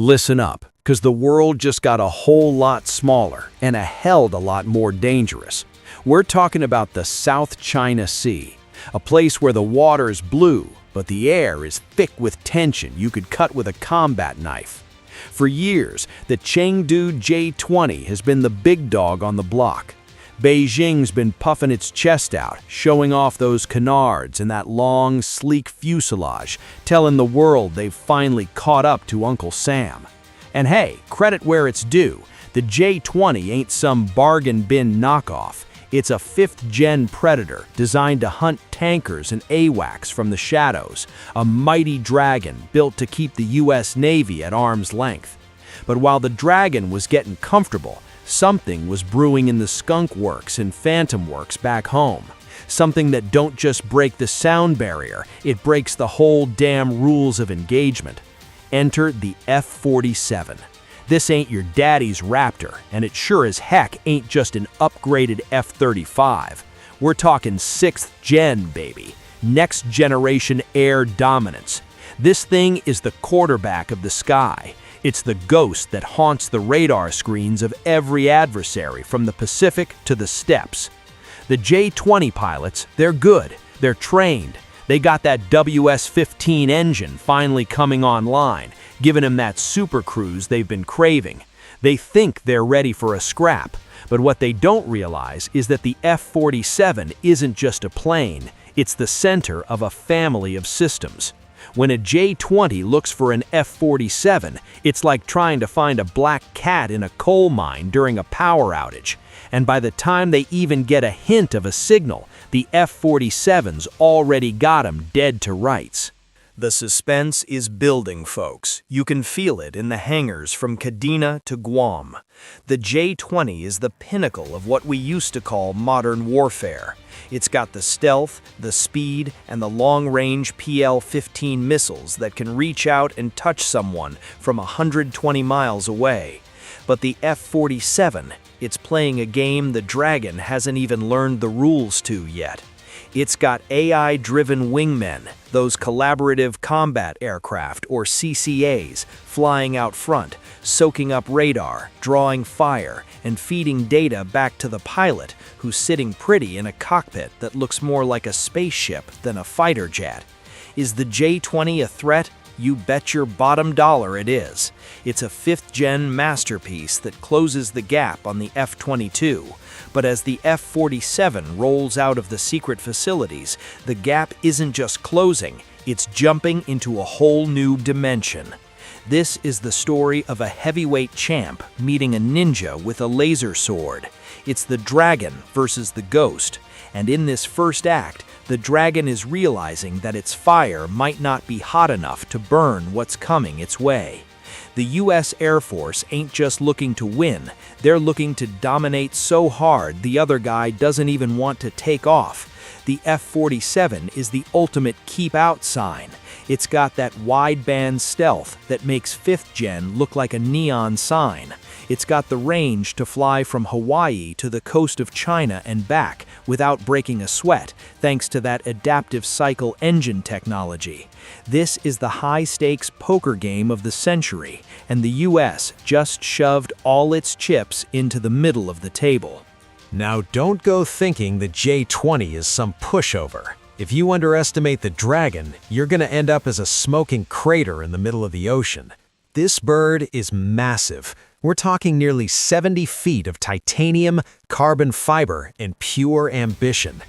Listen up, because the world just got a whole lot smaller and a hell of a lot more dangerous. We're talking about the South China Sea, a place where the water's blue, but the air is thick with tension you could cut with a combat knife. For years, the Chengdu J-20 has been the big dog on the block. Beijing's been puffing its chest out, showing off those canards and that long, sleek fuselage, telling the world they've finally caught up to Uncle Sam. And hey, credit where it's due, the J-20 ain't some bargain bin knockoff. It's a fifth-gen Predator designed to hunt tankers and AWACS from the shadows, a mighty dragon built to keep the U.S. Navy at arm's length. But while the Dragon was getting comfortable, something was brewing in the Skunk Works and Phantom Works back home. Something that don't just break the sound barrier, it breaks the whole damn rules of engagement. Enter the F47. This ain't your daddy's Raptor, and it sure as heck ain't just an upgraded F-35. We're talking 6th gen, baby. Next generation air dominance. This thing is the quarterback of the sky. It's the ghost that haunts the radar screens of every adversary from the Pacific to the steppes. The J-20 pilots, they're good, they're trained. They got that WS-15 engine finally coming online, giving them that super cruise they've been craving. They think they're ready for a scrap, but what they don't realize is that the F-47 isn't just a plane, it's the center of a family of systems. When a J-20 looks for an F-47, it's like trying to find a black cat in a coal mine during a power outage. And by the time they even get a hint of a signal, the F-47's already got 'em dead to rights. The suspense is building, folks. You can feel it in the hangars from Kadena to Guam. The J-20 is the pinnacle of what we used to call modern warfare. It's got the stealth, the speed, and the long-range PL-15 missiles that can reach out and touch someone from 120 miles away. But the F-47, it's playing a game the Dragon hasn't even learned the rules to yet. It's got AI-driven wingmen, those collaborative combat aircraft, or CCAs, flying out front, soaking up radar, drawing fire, and feeding data back to the pilot, who's sitting pretty in a cockpit that looks more like a spaceship than a fighter jet. Is the J-20 a threat? You bet your bottom dollar it is. It's a 5th-gen masterpiece that closes the gap on the F-22. But as the F-47 rolls out of the secret facilities, the gap isn't just closing, it's jumping into a whole new dimension. This is the story of a heavyweight champ meeting a ninja with a laser sword. It's the Dragon versus the Ghost, and in this first act, the Dragon is realizing that its fire might not be hot enough to burn what's coming its way. The U.S. Air Force ain't just looking to win, they're looking to dominate so hard the other guy doesn't even want to take off. The F-47 is the ultimate keep-out sign. It's got that wideband stealth that makes 5th gen look like a neon sign. It's got the range to fly from Hawaii to the coast of China and back without breaking a sweat, thanks to that adaptive cycle engine technology. This is the high-stakes poker game of the century, and the U.S. just shoved all its chips into the middle of the table. Now don't go thinking the J-20 is some pushover. If you underestimate the Dragon, you're gonna end up as a smoking crater in the middle of the ocean. This bird is massive. We're talking nearly 70 feet of titanium, carbon fiber, and pure ambition.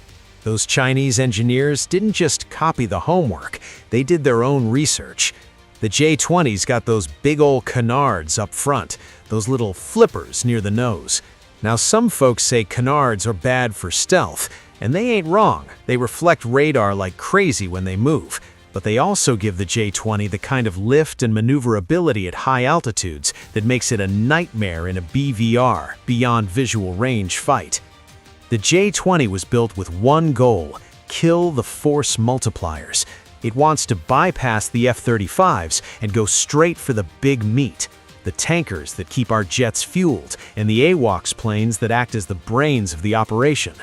Those Chinese engineers didn't just copy the homework, they did their own research. The J-20's got those big ol' canards up front, those little flippers near the nose. Now some folks say canards are bad for stealth, and they ain't wrong. They reflect radar like crazy when they move. But they also give the J-20 the kind of lift and maneuverability at high altitudes that makes it a nightmare in a BVR, beyond visual range fight. The J-20 was built with one goal: kill the force multipliers. It wants to bypass the F-35s and go straight for the big meat, the tankers that keep our jets fueled, and the AWACS planes that act as the brains of the operation.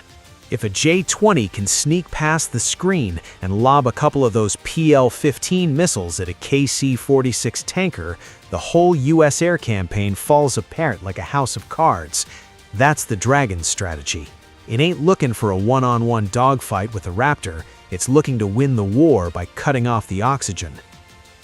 If a J-20 can sneak past the screen and lob a couple of those PL-15 missiles at a KC-46 tanker, the whole US air campaign falls apart like a house of cards. That's the Dragon's strategy. It ain't looking for a one-on-one dogfight with a Raptor, it's looking to win the war by cutting off the oxygen.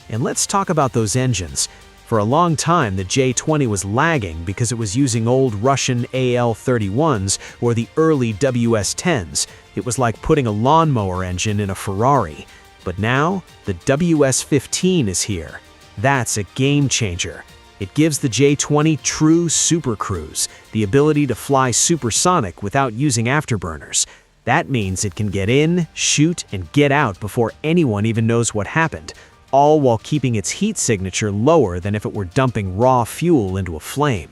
And let's talk about those engines. For a long time, the J-20 was lagging because it was using old Russian AL-31s or the early WS-10s. It was like putting a lawnmower engine in a Ferrari. But now, the WS-15 is here. That's a game changer. It gives the J-20 true supercruise, the ability to fly supersonic without using afterburners. That means it can get in, shoot, and get out before anyone even knows what happened, all while keeping its heat signature lower than if it were dumping raw fuel into a flame.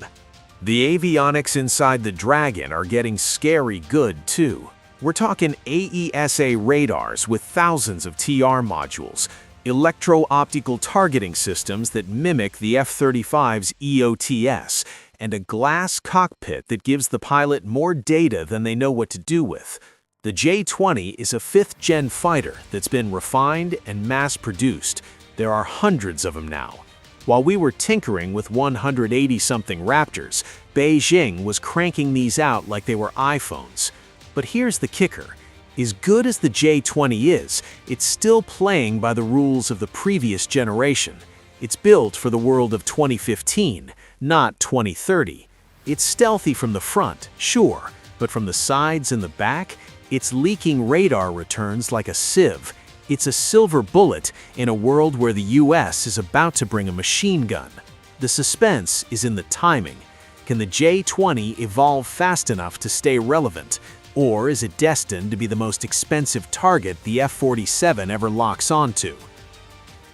The avionics inside the Dragon are getting scary good too. We're talking AESA radars with thousands of TR modules, electro-optical targeting systems that mimic the F-35's EOTS, and a glass cockpit that gives the pilot more data than they know what to do with. The J-20 is a 5th-gen fighter that's been refined and mass-produced. There are hundreds of them now. While we were tinkering with 180-something Raptors, Beijing was cranking these out like they were iPhones. But here's the kicker. As good as the J-20 is, it's still playing by the rules of the previous generation. It's built for the world of 2015, not 2030. It's stealthy from the front, sure, but from the sides and the back, it's leaking radar returns like a sieve. It's a silver bullet in a world where the US is about to bring a machine gun. The suspense is in the timing. Can the J-20 evolve fast enough to stay relevant? Or is it destined to be the most expensive target the F-47 ever locks onto?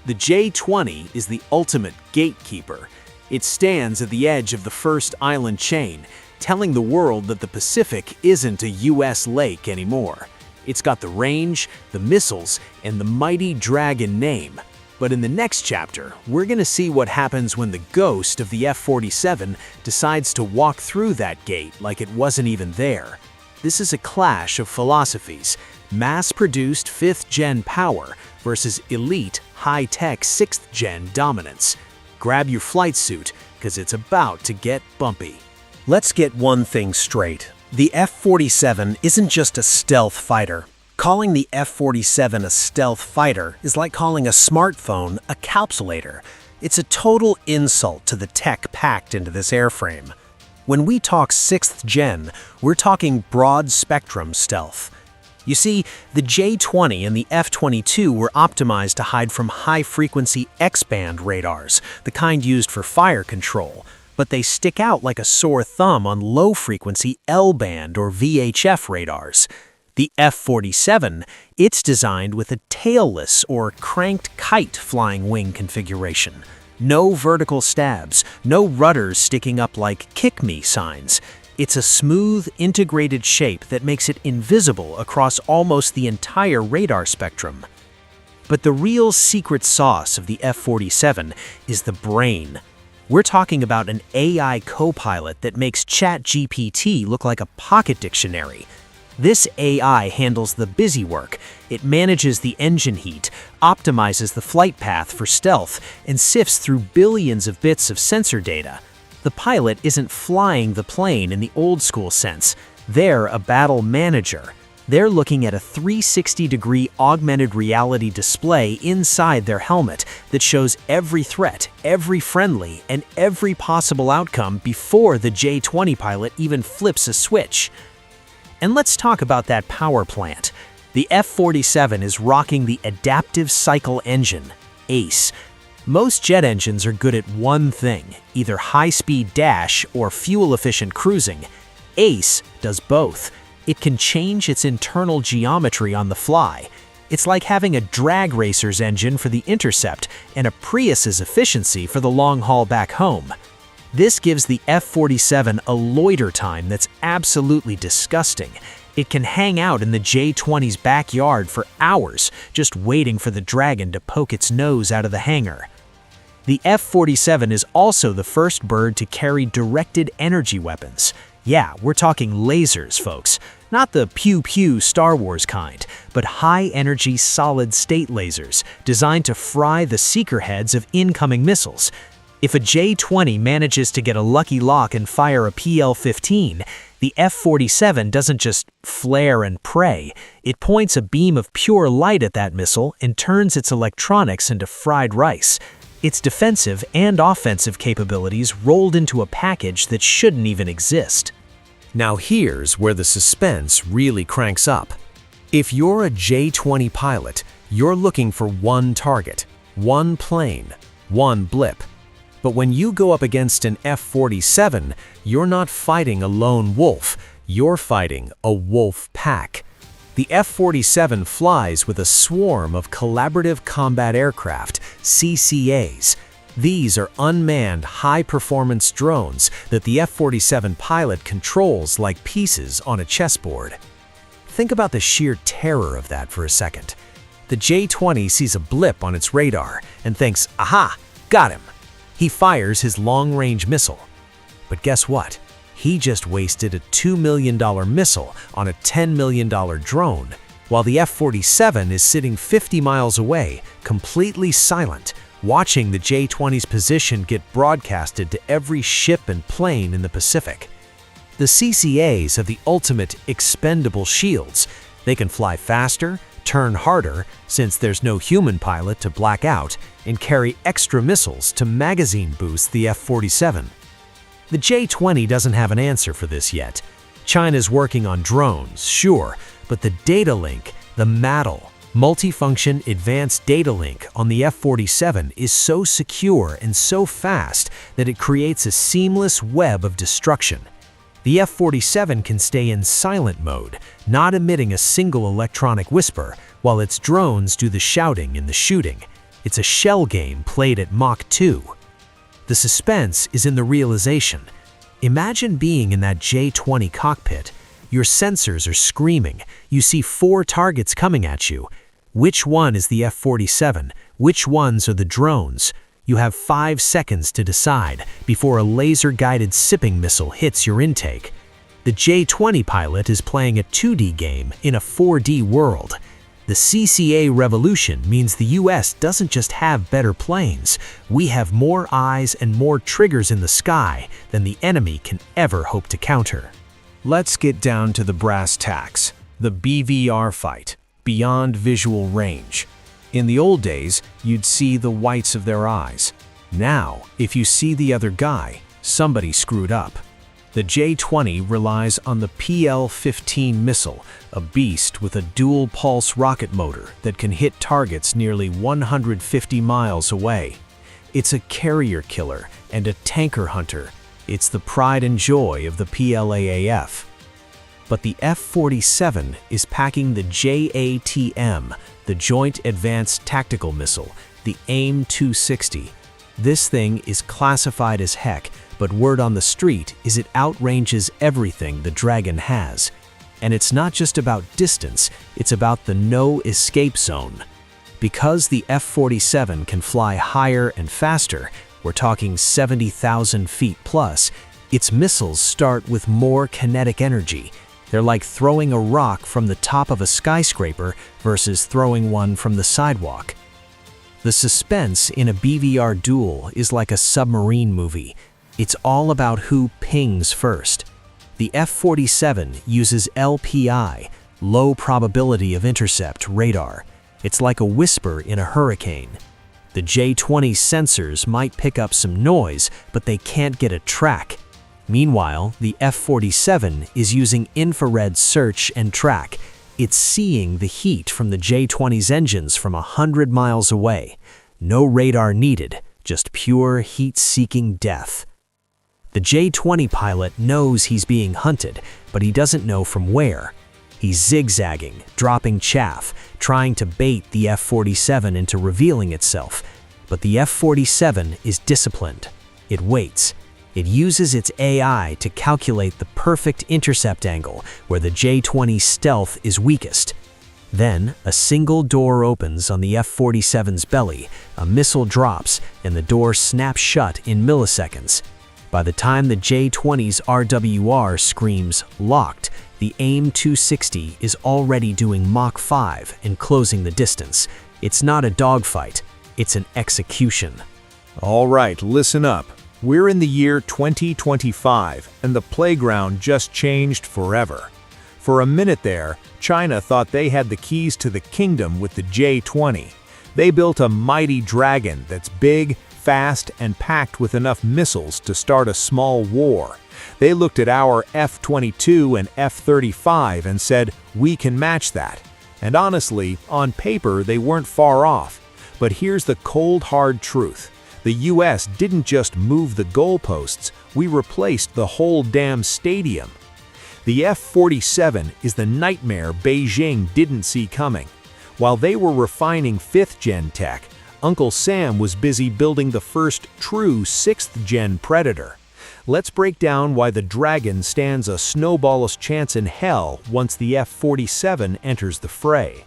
The J-20 is the ultimate gatekeeper. It stands at the edge of the first island chain, telling the world that the Pacific isn't a US lake anymore. It's got the range, the missiles, and the mighty Dragon name. But in the next chapter, we're gonna see what happens when the ghost of the F-47 decides to walk through that gate like it wasn't even there. This is a clash of philosophies, mass-produced 5th-gen power versus elite, high-tech 6th-gen dominance. Grab your flight suit, because it's about to get bumpy. Let's get one thing straight. The F-47 isn't just a stealth fighter. Calling the F-47 a stealth fighter is like calling a smartphone a calculator. It's a total insult to the tech packed into this airframe. When we talk 6th gen, we're talking broad-spectrum stealth. You see, the J-20 and the F-22 were optimized to hide from high-frequency X-band radars, the kind used for fire control, but they stick out like a sore thumb on low-frequency L-band or VHF radars. The F-47, it's designed with a tailless or cranked kite flying wing configuration. No vertical stabs, no rudders sticking up like "kick me" signs. It's a smooth, integrated shape that makes it invisible across almost the entire radar spectrum. But the real secret sauce of the F-47 is the brain. We're talking about an AI co-pilot that makes ChatGPT look like a pocket dictionary. This AI handles the busy work. It manages the engine heat, optimizes the flight path for stealth, and sifts through billions of bits of sensor data. The pilot isn't flying the plane in the old-school sense. They're a battle manager. They're looking at a 360-degree augmented reality display inside their helmet that shows every threat, every friendly, and every possible outcome before the J-20 pilot even flips a switch. And let's talk about that power plant. The F-47 is rocking the Adaptive Cycle Engine, ACE. Most jet engines are good at one thing, either high-speed dash or fuel-efficient cruising. ACE does both. It can change its internal geometry on the fly. It's like having a drag racer's engine for the Intercept and a Prius's efficiency for the long haul back home. This gives the F-47 a loiter time that's absolutely disgusting. It can hang out in the J-20's backyard for hours, just waiting for the Dragon to poke its nose out of the hangar. The F-47 is also the first bird to carry directed energy weapons. Yeah, we're talking lasers, folks. Not the pew-pew Star Wars kind, but high-energy solid-state lasers designed to fry the seeker heads of incoming missiles. If a J-20 manages to get a lucky lock and fire a PL-15, the F-47 doesn't just flare and pray. It points a beam of pure light at that missile and turns its electronics into fried rice. Its defensive and offensive capabilities rolled into a package that shouldn't even exist. Now here's where the suspense really cranks up. If you're a J-20 pilot, you're looking for one target, one plane, one blip. But when you go up against an F-47, you're not fighting a lone wolf, you're fighting a wolf pack. The F-47 flies with a swarm of Collaborative Combat Aircraft, CCAs. These are unmanned, high-performance drones that the F-47 pilot controls like pieces on a chessboard. Think about the sheer terror of that for a second. The J-20 sees a blip on its radar and thinks, "Aha, got him." He fires his long-range missile. But guess what? He just wasted a $2 million missile on a $10 million drone, while the F-47 is sitting 50 miles away, completely silent, watching the J-20's position get broadcasted to every ship and plane in the Pacific. The CCAs have the ultimate expendable shields. They can fly faster, turn harder, since there's no human pilot to black out, and carry extra missiles to magazine boost the F-47. The J-20 doesn't have an answer for this yet. China's working on drones, sure, but the data link, the MADL, Multifunction Advanced Data Link on the F-47 is so secure and so fast that it creates a seamless web of destruction. The F-47 can stay in silent mode, not emitting a single electronic whisper, while its drones do the shouting and the shooting. It's a shell game played at Mach 2. The suspense is in the realization. Imagine being in that J-20 cockpit. Your sensors are screaming. You see 4 targets coming at you. Which one is the F-47? Which ones are the drones? You have 5 seconds to decide before a laser-guided sipping missile hits your intake. The J-20 pilot is playing a 2D game in a 4D world. The CCA revolution means the US doesn't just have better planes. We have more eyes and more triggers in the sky than the enemy can ever hope to counter. Let's get down to the brass tacks, the BVR fight, beyond visual range. In the old days, you'd see the whites of their eyes. Now, if you see the other guy, somebody screwed up. The J-20 relies on the PL-15 missile, a beast with a dual-pulse rocket motor that can hit targets nearly 150 miles away. It's a carrier killer and a tanker hunter. It's the pride and joy of the PLAAF. But the F-47 is packing the JATM, the Joint Advanced Tactical Missile, the AIM-260. This thing is classified as heck, but word on the street is it outranges everything the Dragon has. And it's not just about distance, it's about the no-escape zone. Because the F-47 can fly higher and faster, we're talking 70,000 feet plus, its missiles start with more kinetic energy. They're like throwing a rock from the top of a skyscraper versus throwing one from the sidewalk. The suspense in a BVR duel is like a submarine movie. It's all about who pings first. The F-47 uses LPI, low probability of intercept radar. It's like a whisper in a hurricane. The J-20 sensors might pick up some noise, but they can't get a track. Meanwhile, the F-47 is using infrared search and track. It's seeing the heat from the J-20's engines from 100 miles away. No radar needed, just pure heat-seeking death. The J-20 pilot knows he's being hunted, but he doesn't know from where. He's zigzagging, dropping chaff, trying to bait the F-47 into revealing itself. But the F-47 is disciplined. It waits. It uses its AI to calculate the perfect intercept angle where the J-20's stealth is weakest. Then, a single door opens on the F-47's belly, a missile drops, and the door snaps shut in milliseconds. By the time the J-20's RWR screams locked, the AIM-260 is already doing Mach 5 and closing the distance. It's not a dogfight, it's an execution. All right, listen up. We're in the year 2025, and the playground just changed forever. For a minute there, China thought they had the keys to the kingdom with the J-20. They built a mighty dragon that's big, fast, and packed with enough missiles to start a small war. They looked at our F-22 and F-35 and said, we can match that. And honestly, on paper, they weren't far off. But here's the cold, hard truth. The US didn't just move the goalposts, we replaced the whole damn stadium. The F-47 is the nightmare Beijing didn't see coming. While they were refining 5th-gen tech, Uncle Sam was busy building the first true 6th-gen Predator. Let's break down why the Dragon stands a snowball's chance in hell once the F-47 enters the fray.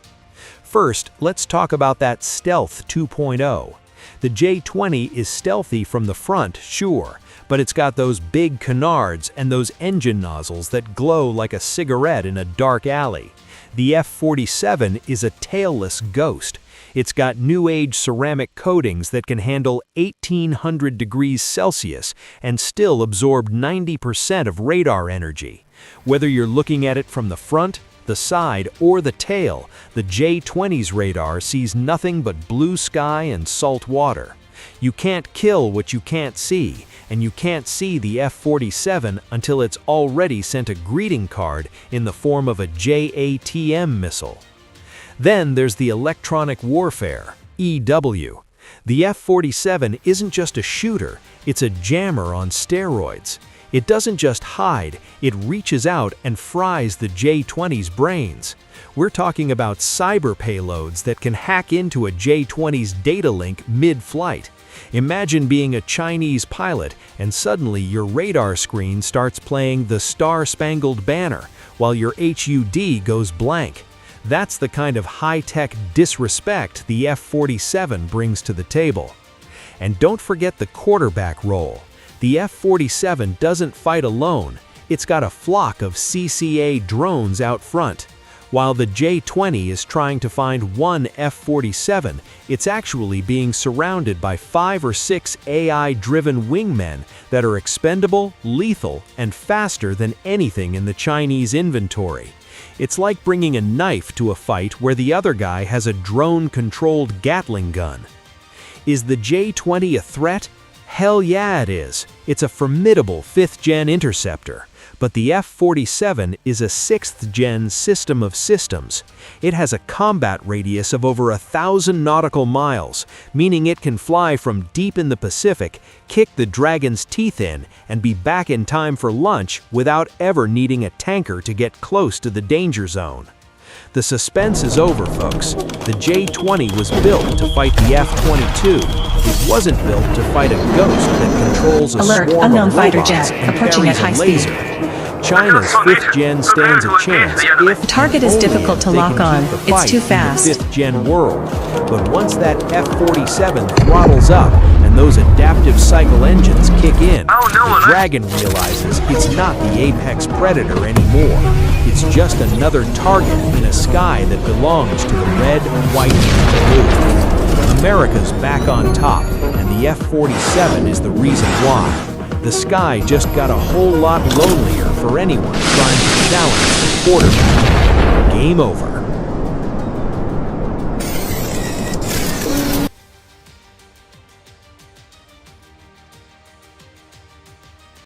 First, let's talk about that Stealth 2.0. The J-20 is stealthy from the front, sure, but it's got those big canards and those engine nozzles that glow like a cigarette in a dark alley. The F-47 is a tailless ghost. It's got new-age ceramic coatings that can handle 1800 degrees Celsius and still absorb 90% of radar energy. Whether you're looking at it from the front, the side, or the tail, the J-20's radar sees nothing but blue sky and salt water. You can't kill what you can't see, and you can't see the F-47 until it's already sent a greeting card in the form of a JATM missile. Then there's the electronic warfare, EW. The F-47 isn't just a shooter, it's a jammer on steroids. It doesn't just hide, it reaches out and fries the J-20's brains. We're talking about cyber payloads that can hack into a J-20's data link mid-flight. Imagine being a Chinese pilot and suddenly your radar screen starts playing the Star-Spangled Banner while your HUD goes blank. That's the kind of high-tech disrespect the F-47 brings to the table. And don't forget the quarterback role. The F-47 doesn't fight alone, it's got a flock of CCA drones out front. While the J-20 is trying to find one F-47, it's actually being surrounded by 5 or 6 AI-driven wingmen that are expendable, lethal, and faster than anything in the Chinese inventory. It's like bringing a knife to a fight where the other guy has a drone-controlled Gatling gun. Is the J-20 a threat? Hell yeah it is. It's a formidable 5th-gen interceptor. But the F-47 is a 6th-gen system of systems. It has a combat radius of over 1,000 nautical miles, meaning it can fly from deep in the Pacific, kick the Dragon's teeth in, and be back in time for lunch without ever needing a tanker to get close to the danger zone. The suspense is over, folks. The J-20 was built to fight the F-22. It wasn't built to fight a ghost that controls a Alert, swarm unknown of fighter robots jet and approaching at carries high a laser. China's 5th-gen stands a chance if The target is only difficult to they lock can on. keep the It's fight too in the fast. 5th-gen world. But once that F-47 throttles up and those adaptive cycle engines kick in, the Dragon realizes it's not the apex predator anymore. It's just another target in a sky that belongs to the red, white, and blue. America's back on top, and the F-47 is the reason why. The sky just got a whole lot lonelier for anyone trying to challenge the quarterback. Game over.